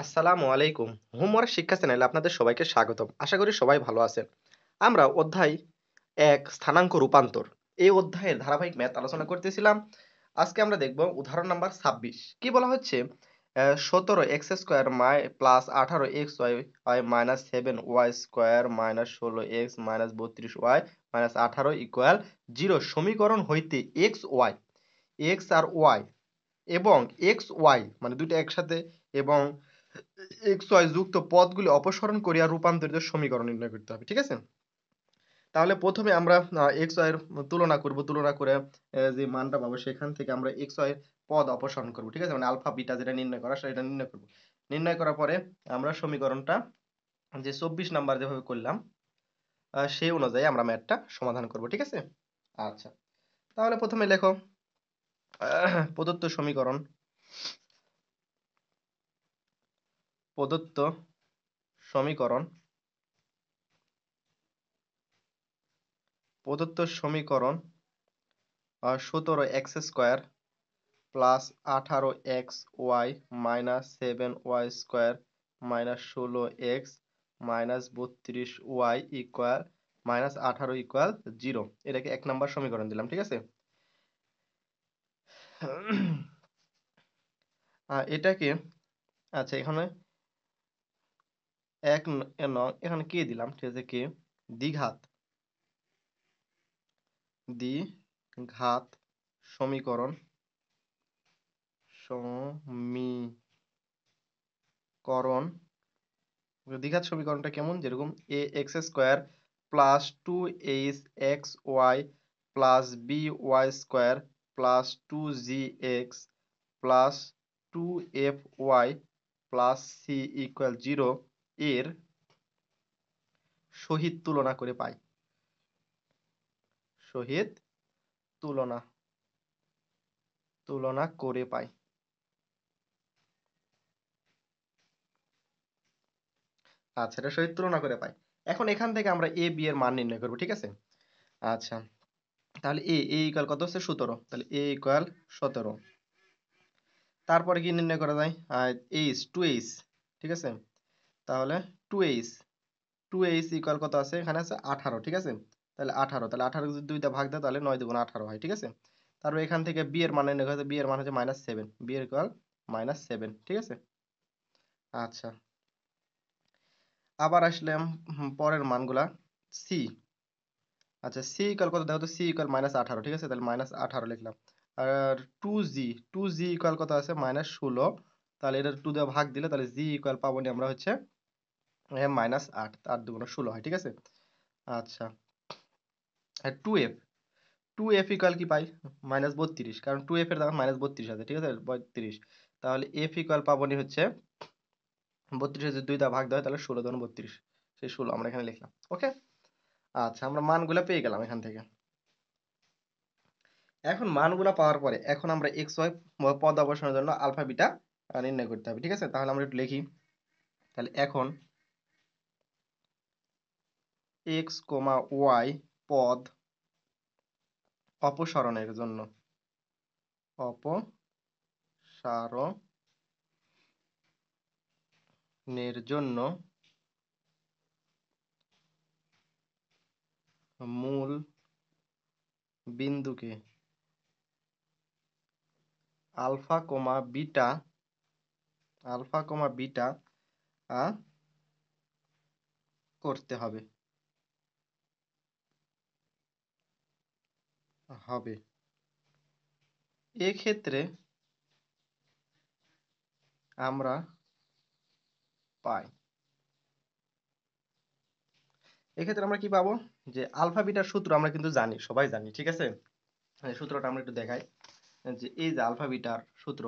আসসালামু আলাইকুম। হোমওয়ার্ক শিক্ষা চ্যানেলে আপনাদের সবাইকে স্বাগতম। আশা করি সবাই ভালো আছেন। আমরা অধ্যায় ১ স্থানাঙ্ক রূপান্তর। এই অধ্যায়ের ধারাবাহিক ম্যাথ আলোচনা করতেছিলাম। আজকে আমরা দেখব উদাহরণ নাম্বার ২৬। কি বলা হচ্ছে? ১৭x² প্লাস ১৮xy মাইনাস 7y স্কয়ার মাইনাস ১৬x মাইনাস ৩২y মাইনাস ১৮ ইকুয়াল 0 সমীকরণ হইতে x আর y এবং xy মানে দুইটা একসাথে এবং xy যুক্ত পদগুলি অপসারণ করিয়া রূপান্তরিত সমীকরণ নির্ণয় করতে হবে। ঠিক আছে? তাহলে প্রথমে আমরা xy এর তুলনা করব। তুলনা করে যে মানটা পাবো সেখান থেকে আমরা xy এর পদ অপসারণ করব। ঠিক আছে? মানে আলফা বিটা যেটা নির্ণয় করা সেটা নির্ণয় করব। নির্ণয় করার পরে আমরা সমীকরণটা যে ২৪ নাম্বার যেভাবে করলাম সেই অনুযায়ী আমরা ম্যাথটা সমাধান করব। ঠিক আছে? আচ্ছা। তাহলে প্রথমে লেখো প্রদত্ত সমীকরণ প্রদত্ত সমীকরণ প্রদত্ত সমীকরণ ১৭x² প্লাস ১৮xy মাইনাস 7y স্কয়ার মাইনাস ১৬x মাইনাস ৩২y ইকুয়াল মাইনাস ১৮ ইকুয়াল 0। এটাকে ১ নাম্বার সমীকরণ দিলাম। ঠিক আছে? এটাকে আচ্ছা এখানে ১ এখানে কে দিলাম? ঠিক আছে? কে দ্বিঘাত দ্বিঘাত সমীকরণ সমীকরণ দ্বিঘাত সমীকরণটা কেমন? যেরকম ax² plus 2hxy plus by square plus 2gx plus 2fy plus c equal 0 এর সহিত তুলনা করে পাই। সহিত তুলনা তুলনা করে পাই। আচ্ছা, এটা সহিত তুলনা করে পাই। এখন এখান থেকে আমরা a b এর মান নির্ণয় করব। ঠিক আছে? আচ্ছা, তাহলে a ইকুয়াল কত হচ্ছে? ১৭। তাহলে a ইকুয়াল ১৭। তারপরে কি নির্ণয় করা যায়? h 2h। ঠিক আছে? তাহলে 2h 2h ইকুয়াল কত আছে? এখানে আছে 18। ঠিক আছে? তাহলে 18 তাহলে 18 যদি 2 টা ভাগ দাও তাহলে 9 দুগুণ 18 হয়। ঠিক আছে? তারপর এখান থেকে b এর মান নির্ণয় করা যায়। b এর মান হচ্ছে -7। b এর ইকুয়াল -7। ঠিক আছে? আচ্ছা, আবার আসলাম পরের মানগুলা c। আচ্ছা, c ইকুয়াল কত দেখো তো? c equal -18। ঠিক আছে? তাহলে -18 লিখলাম। আর 2g ইকুয়াল কত আছে? -16। তাহলে এটা 2 দিয়ে ভাগ দিলে তাহলে g ইকুয়াল পাবো নি আমরা হচ্ছে -8। 8 দুগুণ 16 হয়। ঠিক আছে? আচ্ছা, আর 2f ইকুয়াল কি পাই? -32। কারণ 2f এর দাম -32 আছে। ঠিক আছে? 32। তাহলে f ইকুয়াল পাবো নি হচ্ছে 32 যদি 2 দিয়ে ভাগ দেওয়া হয় তাহলে 16 দুগুণ 32। সেই 16 আমরা এখানে লিখলাম। ওকে? আচ্ছা, আমরা মানগুলা পেয়ে গেলাম এখান থেকে। এখন মানগুলা পাওয়ার পরে এখন আমরা xy পদ অবসানের জন্য আলফা বিটা নির্ণয় করতে হবে। ঠিক আছে? তাহলে আমরা একটু লিখি। তাহলে এখন x, y পদ অপসারণের জন্য মূল বিন্দুকে আলফা বিটা করতে হবে। এক্ষেত্রে আমরা পাই। এক্ষেত্রে আমরা কি পাবো? যে আলফা বিটার সূত্র আমরা কিন্তু জানি, সবাই জানি। ঠিক আছে? এই সূত্রটা আমরা একটু দেখাই। যে এই যে আলফা বিটার সূত্র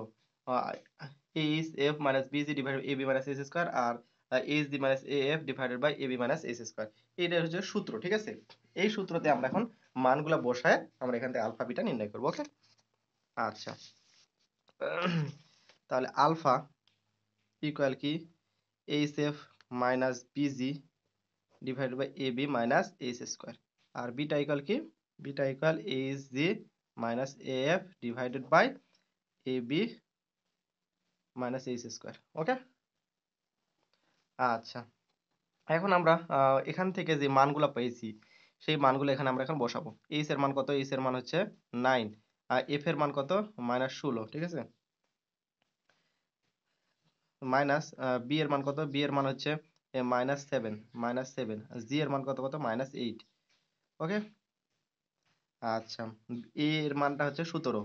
a is f minus bc divided by ab minus s square আর a is d minus af divided by ab minus s square. এটা হচ্ছে সূত্র। ঠিক আছে? এই সূত্রতে আমরা এখন মানগুলা বসায় আমরা এখান থেকে আলফা বিটা নির্ণয় করব। ওকে? আচ্ছা, তাহলে আলফা ইকুয়াল কি? hf minus bg divided by ab minus s square. আর বিটা ইকুয়াল কি? Beta equal hg minus af divided by ab minus h square. Okay? আচ্ছা, এখন আমরা এখান থেকে যে মানগুলা পেয়েছি, সেই মানগুলো এখানে আমরা এখন বসাবো। এইচ এর মান কত? এইচ এর মান হচ্ছে 9, আর এফ এর মান কত? -16, ঠিক আছে? মাইনাস বি এর মান কত? বি এর মান হচ্ছে -7, -7, জি এর মান কত? -8, ওকে? আচ্ছা, এ এর মানটা হচ্ছে 17,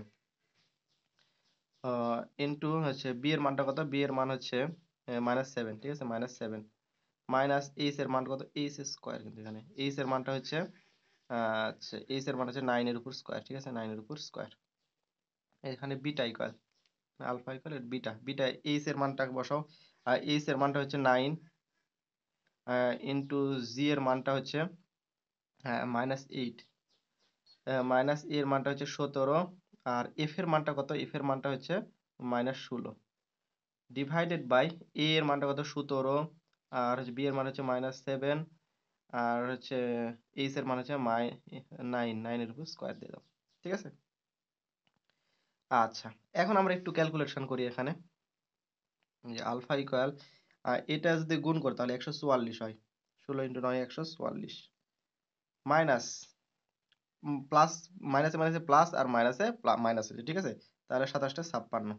ইনটু হচ্ছে বি এর মানটা কত? বি এর মান হচ্ছে -7, ঠিক আছে? -7 মাইনাস এইচ এর মান কত? এইচ স্কয়ার, কিন্তু এখানে এইচ এর মানটা হচ্ছে আচ্ছা, এইচ এর মান হচ্ছে 9 এর উপর স্কয়ার, ঠিক আছে? 9 এর উপর স্কয়ার। এখানে beta equal alpha equal beta, beta H এর মানটা বসাও। আর এইচ এর মানটা হচ্ছে 9 ইনটু জি এর মানটা হচ্ছে -8, মাইনাস এ এর মানটা হচ্ছে 17, আর এফ এর মানটা কত? এফ এর মানটা হচ্ছে -16, ডিভাইডেড বাই এ এর মানটা কত? 17, আর হচ্ছে বি এর মান হচ্ছে -7, আর হচ্ছে এইচ এর মান হচ্ছে 9 এর উপর স্কয়ার দিয়ে দাও, ঠিক আছে? আচ্ছা, এখন আমরা একটু ক্যালকুলেশন করি এখানে, যে আলফা ইকুয়াল এটা যদি গুণ করি তাহলে 144 হয়। 16 ইন্টু 9 144, মাইনাস প্লাস, মাইনাসে মাইনাসে প্লাস, আর মাইনাসে মাইনাস হচ্ছে, ঠিক আছে? তাহলে 27টা 56।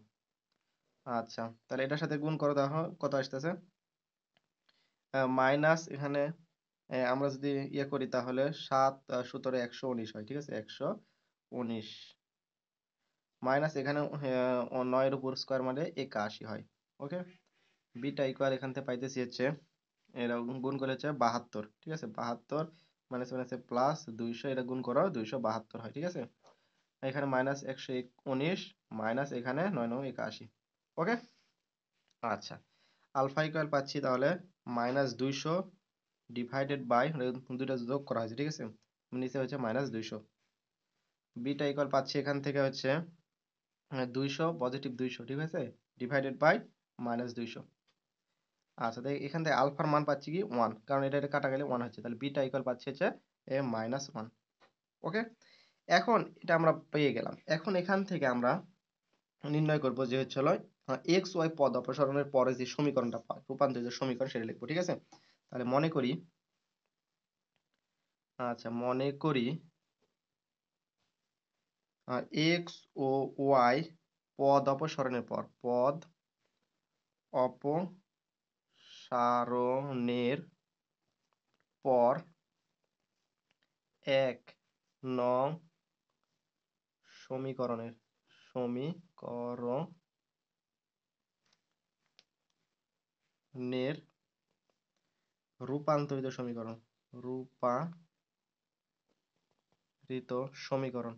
আচ্ছা, তাহলে এটার সাথে গুণ করো, দেখো কত আসতেছে। মাইনাস এখানে আমরা যদি ইয়ে করি তাহলে 7 17 119 হয়, ঠিক আছে? 119 মাইনাস এখানে 9 এর উপর স্কয়ার মানে 81 হয়, ওকে? বিটা ইকুয়াল এখান থেকে পাইতেছি হচ্ছে, এরকম গুণ করলে হচ্ছে 72, ঠিক আছে? 72 মাইনাস মাইনাসে প্লাস 200, এটা গুণ করো 272 হয়, ঠিক আছে? এখানে মাইনাস 119 মাইনাস এখানে 9 9 81, ওকে? আচ্ছা, আলফা ইকুয়াল পাচ্ছি তাহলে -200 ডিভাইডেড বাই, দুইটা যোগ করা হয়েছে, ঠিক আছে? নিচে হচ্ছে -200। বিটা ইকুয়াল পাচ্ছি এখান থেকে হচ্ছে 200 পজিটিভ 200, ঠিক আছে? Divided by -200। আচ্ছা, তাই এখান থেকে আলফার মান পাচ্ছি কি 1, কারণ এটা কাটা গেলে 1 হচ্ছে, তাহলে বিটা ইকুয়াল পাচ্ছি হচ্ছে -1, ওকে? এখন এটা আমরা পেয়ে গেলাম। এখন এখান থেকে আমরা নির্ণয় করব যে হচ্ছে হলো এক্স ওয়াই পদ অপসারণের পরে যে সমীকরণটা পাই, রূপান্তরিত সমীকরণ, সেটা লিখবো, ঠিক আছে? তাহলে মনে করি, আচ্ছা মনে করি এক্স ও ওয়াই পদ অপসারণের পর, পদ অপসারণের পর 1 নং সমীকরণের রূপান্তরিত সমীকরণ, রূপান্তরিত সমীকরণ,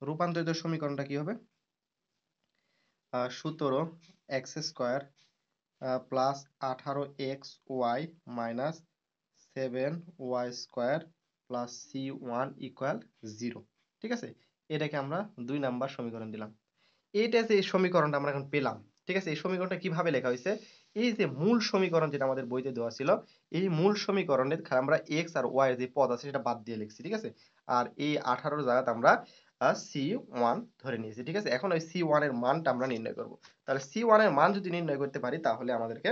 রূপান্তরিত সমীকরণটা কি হবে? 17 x square plus 18 x y minus 7 y square plus c one equal 0, ঠিক আছে? এটাকে আমরা 2 নাম্বার সমীকরণ দিলাম। এইটা যে এই সমীকরণটা আমরা এখন পেলাম, ঠিক আছে? এই সমীকরণটা কিভাবে লেখা হয়েছে? এই যে মূল সমীকরণ যেটা আমাদের বইতে দেওয়া ছিল, এই মূল সমীকরণের আমরা এক্স আর ওয়াই এর যে পদ আছে সেটা বাদ দিয়ে লিখছি, ঠিক আছে? আর এই 18 জায়গাতে আমরা সি ওয়ান ধরে নিয়েছি, ঠিক আছে? এখন ওই সি ওয়ান এর মানটা আমরা নির্ণয় করব। তাহলে সি ওয়ান এর মান যদি নির্ণয় করতে পারি, তাহলে আমাদেরকে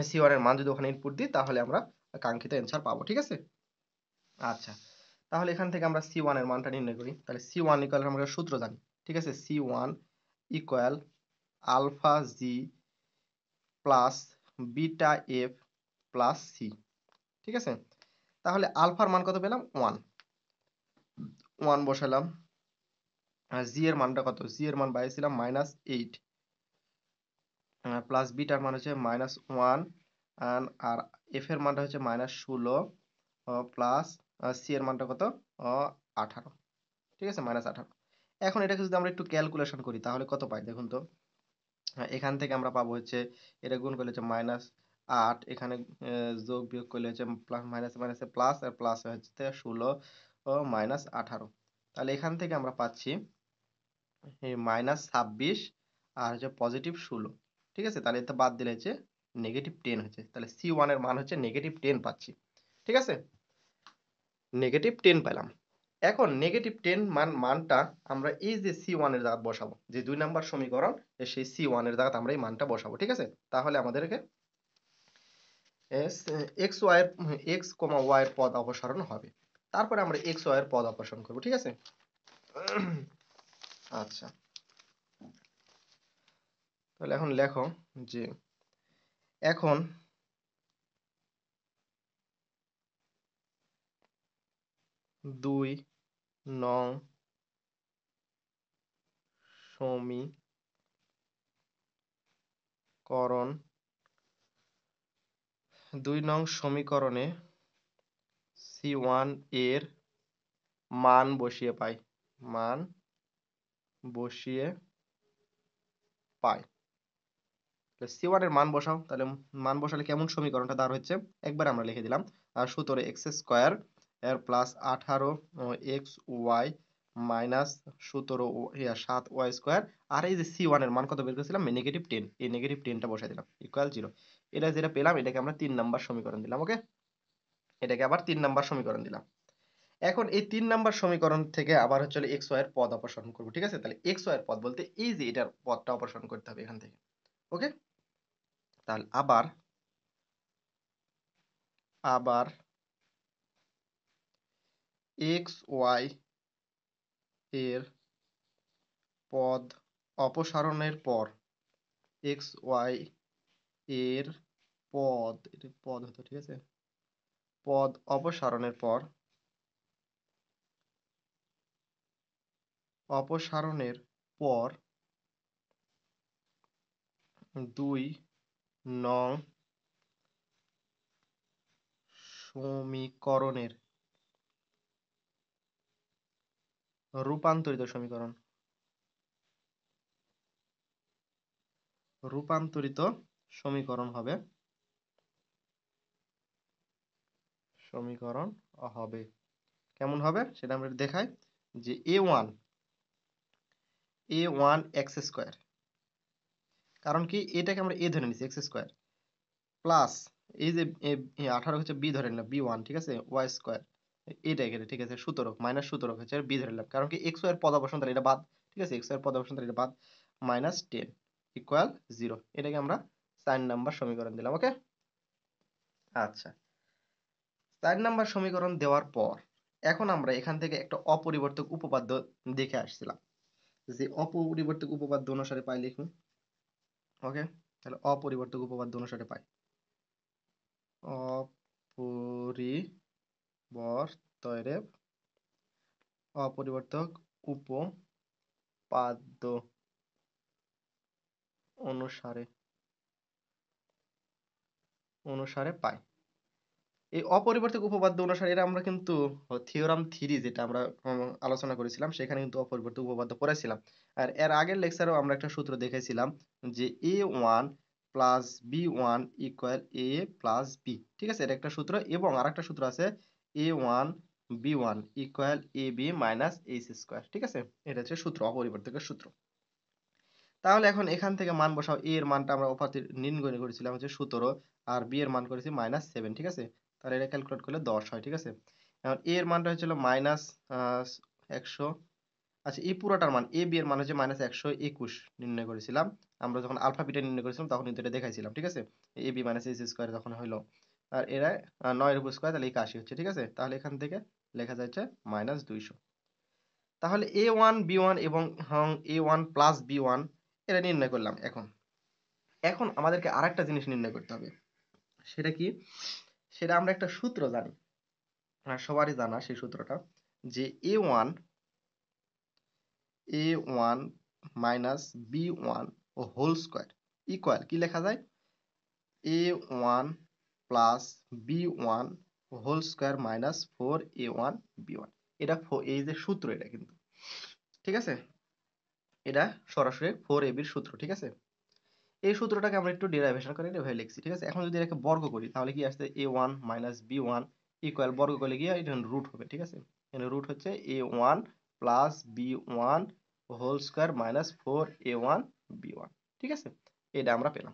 সি ওয়ান এর মান যদি ওখানে ইনপুট দিই, তাহলে আমরা কাঙ্ক্ষিত অ্যান্সার পাবো, ঠিক আছে? আচ্ছা, তাহলে এখান থেকে আমরা সি ওয়ান এর মানটা নির্ণয় করি। তাহলে সি ওয়ান ইকুয়াল, আমরা সূত্র জানি, ঠিক আছে? C one equal alpha g plus beta f plus c, ঠিক আছে? তাহলে আলফার মান কত পেলাম? 1, 1 বসালাম। আর জি এর মানটা কত? জি এর মান পাইছিলাম -8, প্লাস বিটার মান হচ্ছে -1, আর এফ এর মানটা হচ্ছে -16, প্লাস সি এর মানটা কত? 18, ঠিক আছে? -18। এখন এটাকে যদি আমরা একটু ক্যালকুলেশন করি তাহলে কত পাই দেখুন তো। এখান থেকে আমরা পাবো হচ্ছে, এটা গুণ করলে হচ্ছে -8, এখানে যোগ বিয়োগ করলে হচ্ছে প্লাস, মাইনাসে মাইনাসে প্লাস, আর প্লাস হচ্ছে 16 ও -18। তাহলে এখান থেকে আমরা পাচ্ছি -26 আর হচ্ছে +16, ঠিক আছে? তাহলে এটা বাদ দিলে হচ্ছে -10 হচ্ছে। তাহলে সি ওয়ান এর মান হচ্ছে -10 পাচ্ছি, ঠিক আছে? -10 পেলাম। এখন -10 মানটা আমরা এই যে C1 এর জায়গায় বসাবো, যে 2 নাম্বার সমীকরণ সেই C1 এর জায়গায় আমরা এই মানটা বসাবো, ঠিক আছে? তাহলে আমাদেরকে x y এর x, y এর পদ অপসারণ হবে। তারপরে আমরা x y এর পদ অপসারণ করব, ঠিক আছে? আচ্ছা, তাহলে এখন লেখো যে এখন 2 নং সমীকরণ 2 নং সমীকরণে C1 এর মান বসিয়ে পাই, মান বসিয়ে পাই। C1 এর মান বসাও, তাহলে মান বসালে কেমন সমীকরণটা দাঁড় হচ্ছে একবার আমরা লিখে দিলাম। আর 17 এক্স স্কোয়ার এর plus 18 x y minus 17 7 y square, আর এই যে C1 এর মান কত বের করেছিলাম -10, এই -10টা বসাই দিলাম ইকুয়াল 0। এটা যেটা পেলাম এটাকে আমরা 3 নাম্বার সমীকরণ দিলাম। ওকে, এটাকে আবার 3 নাম্বার সমীকরণ দিলাম। এখন এই 3 নাম্বার সমীকরণ থেকে আবার হচ্ছে এক্স ওয়াই এর পদ অপসারণ করব, ঠিক আছে? তাহলে এক্স ওয়াই এর পদ বলতে এই যে এটার পদটা অপসারণ করতে হবে এখান থেকে। ওকে, তাহলে আবার এক্স ওয়াই এর পদ অপসারণের পর এক্স ওয়াই এর এটা পদ হতো, ঠিক আছে? পদ অপসারণের পর 2 নং সমীকরণের রূপান্তরিত সমীকরণ হবে কেমন হবে সেটা আমরা দেখাই, যে a1 এক্স স্কোয়ার, কারণ কি এটাকে আমরা a ধরে নিচ্ছি এক্স স্কোয়ার, প্লাস এই যে 18 হচ্ছে b ধরে নিলাম b1, ঠিক আছে? ওয়াই স্কোয়ার এটা এখানে, ঠিক আছে? 17 -17 হচ্ছে b ধরে নিলাম, কারণ কি এক্স ওয়াই এর পদ অপসারণ তাহলে এটা বাদ, ঠিক আছে? এক্স ওয়াই এর পদ অপসারণ তাহলে এটা বাদ, -10 ইকুয়াল 0। এটাকে আমরা 4 নাম্বার সমীকরণ দিলাম। ওকে, আচ্ছা, 4 নাম্বার সমীকরণ দেওয়ার পর এখন আমরা এখান থেকে একটা অপরিবর্তক উপপাদ্য দেখে আসছিলাম, যে অপরিবর্তক উপপাদ্য অনুসারে পাই লিখুন। ওকে, তাহলে অপরিবর্তক উপপাদ্য অনুসারে পাই অপরিবর্তক উপপাদ্য অনুসারে পাই। এই অপরিবর্তক উপপাদ্য অনুসারে এটা আমরা কিন্তু থিওরাম 3 যেটা আমরা আলোচনা করেছিলাম সেখানে কিন্তু অপরিবর্তক উপপাদ্য পড়েছিলাম। আর এর আগের লেকচারেও আমরা একটা সূত্র দেখেছিলাম, যে a1 plus b1 equal a plus b, ঠিক আছে? এটা একটা সূত্র, এবং আরেকটা সূত্র আছে a1 b1 equal ab minus H square, ঠিক আছে? এটা হচ্ছে সূত্র, অপরিবর্তকের সূত্র। তাহলে এখন এখান থেকে মান বসাও। a এর মানটা আমরা উপাত্তে নির্ণয় করেছিলাম হচ্ছে 17, আর b এর মান করেছি -7, ঠিক আছে? তাহলে এটা ক্যালকুলেট করলে 10 হয়, ঠিক আছে? এখন a এর মানটা হচ্ছিল -100, আচ্ছা এই পুরোটার মান a b এর মান হচ্ছে -121 নির্ণয় করেছিলাম আমরা যখন আলফা বিটা নির্ণয় করেছিলাম, তখন কিন্তু এটা দেখাইছিলাম, ঠিক আছে? ab মাইনাস এইচ স্কোয়ার যখন হইলো, আর এরা 9 এর উপর স্কোয়ার, তাহলে 81 হচ্ছে, ঠিক আছে? তাহলে এখান থেকে লেখা যাচ্ছে -200। তাহলে a1 b1 এবং a1 প্লাস b1 এটা নির্ণয় করলাম। এখন এখন আমাদেরকে আরেকটা জিনিস নির্ণয় করতে হবে, সেটা কি? সেটা আমরা একটা সূত্র জানি, সবারই জানা সেই সূত্রটা, যে a1 minus b1 whole square equal কি লেখা যায়, a1 plus b1 whole square minus 4a1 b1। এটা এই যে সূত্র, এটা কিন্তু, ঠিক আছে? এটা সরাসরি 4ab এর সূত্র, ঠিক আছে? এই সূত্রটাকে আমরা একটু ডেরাইভেশন করে এভাবে লিখছি, ঠিক আছে? এখন যদি এটাকে বর্গ করি তাহলে কি আসছে, a1 মাইনাস b1 ইকুয়াল, বর্গ করলে গিয়ে এটা রুট হবে, ঠিক আছে? এখানে রুট হচ্ছে a1 plus b1 whole square minus 4a1 b1, ঠিক আছে? এটা আমরা পেলাম।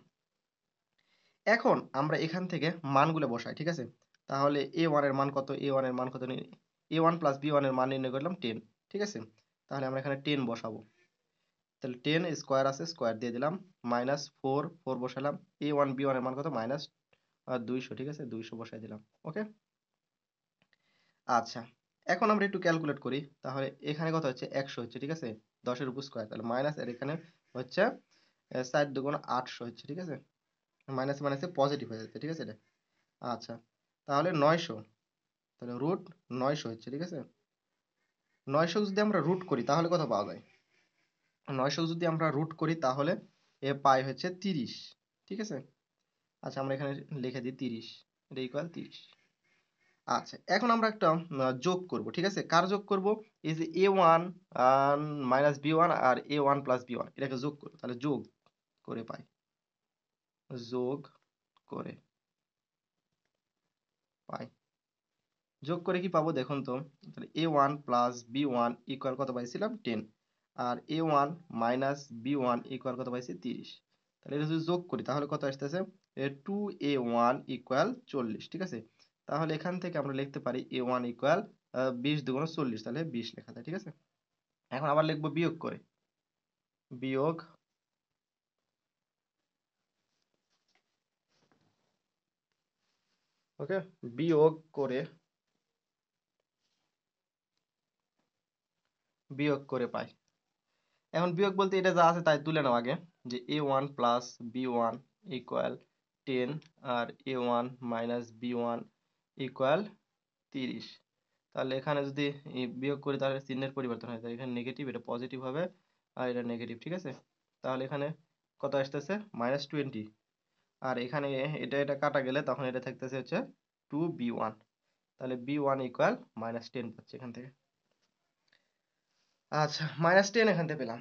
এখন আমরা এখান থেকে মানগুলো বসাই, ঠিক আছে? তাহলে a1 এর মান কত, a1 এর মান কত a1 প্লাস b1 এর মান নির্ণয় করলাম 10, ঠিক আছে? তাহলে আমরা এখানে 10 বসাবো। তাহলে 10 স্কোয়ার আছে, স্কোয়ার দিয়ে দিলাম, মাইনাস 4 বসালাম, a1 b1 এর মান কত, মাইনাস 200, ঠিক আছে? 200 বসাই দিলাম। ওকে, আচ্ছা, এখন আমরা একটু ক্যালকুলেট করি। তাহলে এখানে কত হচ্ছে, 100 হচ্ছে, ঠিক আছে? 10 এর উপর স্কোয়ার, তাহলে মাইনাস এর এখানে হচ্ছে 4 দুগুণ 800 হচ্ছে, ঠিক আছে? মাইনাস মাইনাসে পজিটিভ হয়ে যাচ্ছে, ঠিক আছে এটা? আচ্ছা, তাহলে 900, তাহলে রুট 900 হচ্ছে, ঠিক আছে? 900 যদি আমরা রুট করি তাহলে কত পাওয়া যায়? 900 যদি আমরা রুট করি তাহলে পাই হচ্ছে 30, ঠিক আছে? আচ্ছা, আমরা এখানে লিখে দিই 30, এটা ইকুয়াল 30। আচ্ছা, এখন আমরা একটা যোগ করব, ঠিক আছে? কার যোগ করব? এই যে a1 মাইনাস b1 আর a1 প্লাস b1 এটাকে যোগ করব। তাহলে যোগ করে পাই, যোগ করে পাই, যোগ করে কি পাবো দেখুন তো। তাহলে a1 প্লাস b1 ইকুয়াল কত পাইছিলাম, 10, আর a1 মাইনাস b1 ইকুয়াল কত পাইছি, 30। তাহলে এটা যদি যোগ করি তাহলে কত আসতেছে, 2a1 ইকুয়াল 40, ঠিক আছে? তাহলে এখান থেকে আমরা লিখতে পারি a1 ইকুয়াল 20 দুগুণ 40, তাহলে 20 লেখা যায়, ঠিক আছে? এখন আবার লিখবো বিয়োগ করে, বিয়োগ ওকে, বিয়োগ করে, বিয়োগ করে পাই। এখন বিয়োগ বলতে এটা যা আছে তাই তুলে নাও আগে, যে a1 প্লাস b1 ইকুয়াল 10 আর a1 মাইনাস b1 ইকুয়াল 30। তাহলে এখানে যদি বিয়োগ করি তাহলে চিহ্নের পরিবর্তন হয়, তাই এখানে নেগেটিভ, এটা পজিটিভ হবে, আর এটা নেগেটিভ, ঠিক আছে? তাহলে এখানে কত আসতেছে, -20, আর এখানে এটা এটা কাটা গেলে তখন এটা থাকতেছে হচ্ছে 2b1, তাহলে b1 ইকুয়াল -10 পাচ্ছি এখান থেকে। আচ্ছা, -10 এখান থেকে পেলাম।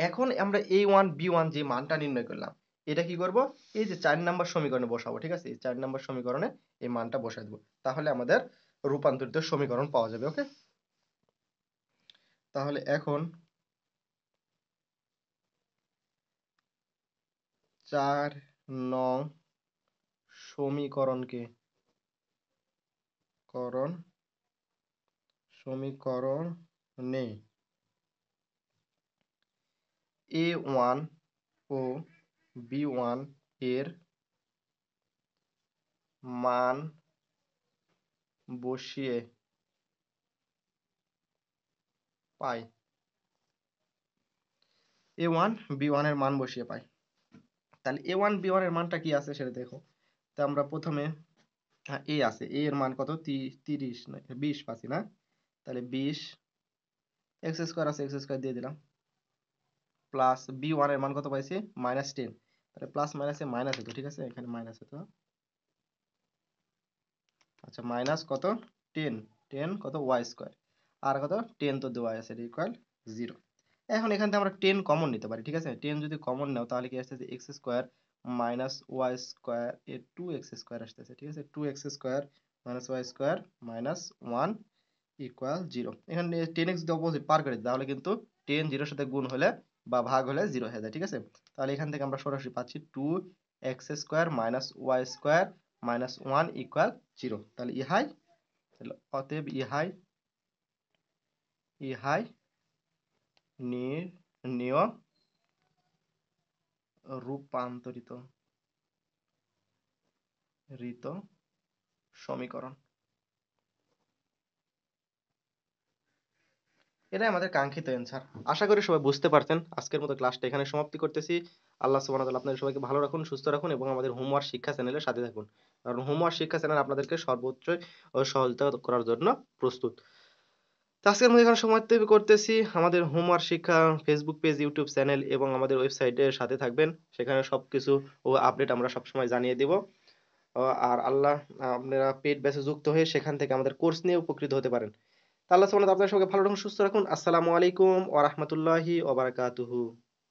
এখন আমরা a1 b1 যে মানটা নির্ণয় করলাম, এটা কি করব, এই যে 4 নাম্বার সমীকরণে বসাবো, ঠিক আছে? এই 4 নাম্বার সমীকরণে এই মানটা বসাই দেবো, তাহলে আমাদের রূপান্তরিত সমীকরণ পাওয়া যাবে। ওকে, তাহলে এখন 4 নং সমীকরণকে সমীকরণে a1 ও b1 এর মান বসিয়ে পাই, a1 b1 এর মান বসিয়ে পাই। তাহলে a1 b1 এর মানটা কি আছে সেটা দেখো। তো আমরা প্রথমে a আছে, a এর মান কত, 30 না 20 পাচ্ছি না? তাহলে 20, x স্কয়ার আছে, x স্কয়ার দিয়ে দিলাম, প্লাস b1 এর মান কত পাইছি, -10, তাহলে প্লাস মাইনাসে মাইনাস হতো, ঠিক আছে? এখানে মাইনাস হতো। আচ্ছা, মাইনাস কত, 10, 10 কত, y স্কয়ার, আর কত 10 তো দেওয়া আছে, এটা ইকুয়াল 0। এখন এখান থেকে আমরা 10 কমন নিতে পারি, ঠিক আছে? 10 যদি কমন নাও তাহলে কি আসতেছে, x square minus y square এ 2x স্কয়ার আসতেছে, ঠিক আছে? 2x square minus y square minus 1 equal 0। এখানে 10x যদি অপোজিট পার করে দিই তাহলে কিন্তু 10 0 এর সাথে গুণ হলে বা ভাগ হলে 0 হয়ে যায়, ঠিক আছে? তাহলে এখান থেকে আমরা সরাসরি পাচ্ছি 2x square minus y square minus 1 equal 0। তাহলে ইহাই, তাহলে অতএব ইহাই নির্ণেয় রূপান্তরিত সমীকরণ। এটাই আমাদের কাঙ্ক্ষিত অ্যান্সার। আশা করি সবাই বুঝতে পারছেন। আজকের মতো ক্লাসটা এখানে সমাপ্তি করতেছি। আল্লাহ সুবহানাহু ওয়া তাআলা আপনাদের সবাইকে ভালো রাখুন, সুস্থ রাখুন এবং আমাদের হোমওয়ার্ক শিক্ষা চ্যানেলের সাথে থাকুন। কারণ হোমওয়ার্ক শিক্ষা চ্যানেল আপনাদেরকে সর্বোচ্চ সহযোগিতা করার জন্য প্রস্তুত। তো আজকের মতো এখানে সমাপ্তি করতেছি। আমাদের হোমওয়ার্ক শিক্ষা ফেসবুক পেজ, ইউটিউব চ্যানেল এবং আমাদের ওয়েবসাইটের সাথে থাকবেন। সেখানে সবকিছু আপডেট আমরা সবসময় জানিয়ে দিব। আর আপনারা পেইড ব্যাচে যুক্ত হয়ে সেখান থেকে আমাদের কোর্স নিয়ে উপকৃত হতে পারেন। তা আল্লাহ সুবহানাহু ওয়া তাআলা আপনাদের সবাইকে ভালো রাখুন, সুস্থ রাখুন। আসসালামু আলাইকুম ওয়া রাহমাতুল্লাহি ওয়া বারাকাতুহু।